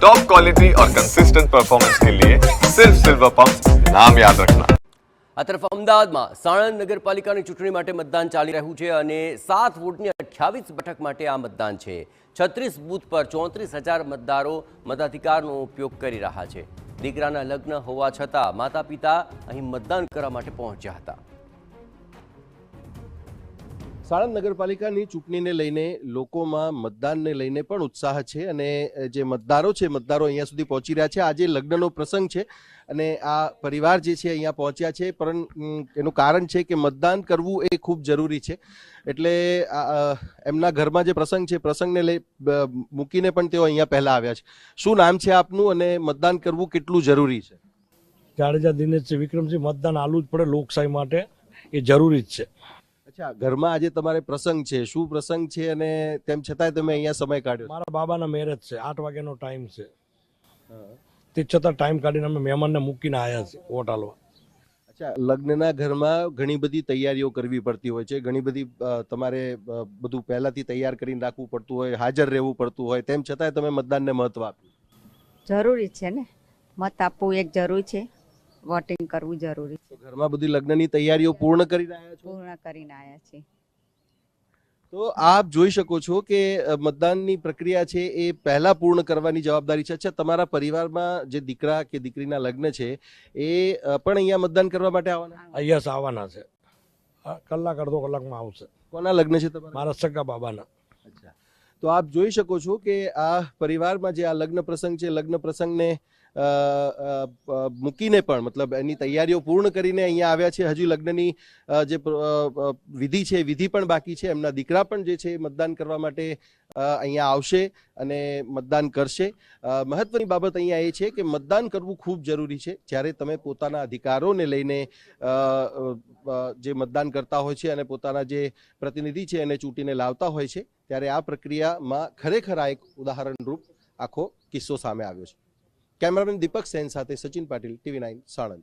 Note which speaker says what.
Speaker 1: Top quality और consistent performance के लिए सिर्फ सिल्वर पंप नाम याद रखना।
Speaker 2: આ તરફ અમદાવાદમાં સાણંદ નગરપાલિકાની ચૂંટણી માટે મતદાન ચાલી રહ્યું છે અને 7 વોર્ડની 28 બેઠક માટે આ મતદાન છે। 36 બૂથ પર 34,000 મતદારો મતાધિકારનો ઉપયોગ કરી રહ્યા છે। દીકરાના લગ્ન હોવા છતાં માતા પિતા અહીં મતદાન કરવા માટે પહોંચ્યા હતા।
Speaker 3: સાણંદ નગરપાલિકાની ચૂંટણીને લઈને લોકોમાં મતદાનને લઈને પણ ઉત્સાહ છે અને જે મતદારો છે મતદારો અહીંયા સુધી પહોંચી રહ્યા છે। આજે લગ્નનો પ્રસંગ છે અને આ પરિવાર જે છે અહીંયા પહોંચ્યા છે, પરંતુ એનું કારણ છે કે મતદાન કરવું એ ખૂબ જરૂરી છે। એટલે એમના ઘરમાં જે પ્રસંગ છે પ્રસંગને લઈ મૂકીને પણ તેઓ અહીંયા પહેલા આવ્યા છે। શું નામ છે આપનું અને મતદાન કરવું કેટલું જરૂરી છે?
Speaker 4: જાડેજા દિનેશ વિક્રમસિંહ, મતદાન આલવું જ પડે લોકશાહી માટે, એ જરૂરી જ છે।
Speaker 3: અચ્છા, ઘરમાં આજે તમારે પ્રસંગ છે, શું પ્રસંગ છે અને તેમ છતાંય તમે અહીંયા સમય કાઢ્યો?
Speaker 4: મારા બાબાના મેરેજ છે, 8 વાગ્યાનો ટાઈમ છે, તે છતાં ટાઈમ કાઢીને અમે મહેમાનને મૂકીને આવ્યા છીએ વોટ આલવા।
Speaker 3: અચ્છા, લગ્નના ઘરમાં ઘણી બધી તૈયારીઓ કરવી પડતી હોય છે, ઘણી બધી તમારે બધું પહેલાથી તૈયાર કરીને રાખવું પડતું હોય, હાજર રહેવું પડતું હોય, તેમ છતાંય તમે મતદાનને મહત્વ આપ્યું?
Speaker 5: જરૂરી છે ને, મત આપવું એક જરૂરી છે, વોટિંગ કરવું જરૂરી છે।
Speaker 3: ઘરમાં બધી લગ્નની તૈયારીઓ પૂર્ણ કરીને આવ્યા છો?
Speaker 5: પૂર્ણ કરીને આવ્યા છીએ।
Speaker 3: તો આપ જોઈ શકો છો કે મતદાનની પ્રક્રિયા છે એ પહેલા પૂર્ણ કરવાની જવાબદારી છે। અચ્છા, તમારા પરિવારમાં જે દીકરા કે દીકરીના લગ્ન છે એ પણ અહીંયા મતદાન કરવા માટે આવવાના?
Speaker 4: અહીંયા આવવાના છે, કલાક અડધો કલાકમાં આવશે।
Speaker 3: કોના લગ્ન છે તમારા?
Speaker 4: મારા સગા બાબાના।
Speaker 3: અચ્છા, તો આપ જોઈ શકો છો કે આ પરિવારમાં જે આ લગ્ન પ્રસંગ છે, લગ્ન પ્રસંગને મૂકીને પણ મતલબ એની તૈયારીઓ પૂર્ણ કરીને અહીંયા આવ્યા છે। હજુ લગ્નની જે વિધિ છે વિધિ પણ બાકી છે। એમના દીકરા પણ જે છે મતદાન કરવા માટે અહીંયા આવશે અને મતદાન કરશે। મહત્વની બાબત અહીંયા એ છે કે મતદાન કરવું ખૂબ જરૂરી છે। જ્યારે તમે પોતાના અધિકારોને લઈને જે મતદાન કરતા હોય છે અને પોતાના જે પ્રતિનિધિ છે એને ચૂંટીને લાવતા હોય છે, ત્યારે આ પ્રક્રિયામાં ખરેખર આ એક ઉદાહરણરૂપ આખો કિસ્સો સામે આવ્યો છે। કેમેરામેન દીપક સેન સાથે સચિન પાટીલ, TV9 સાણંદ।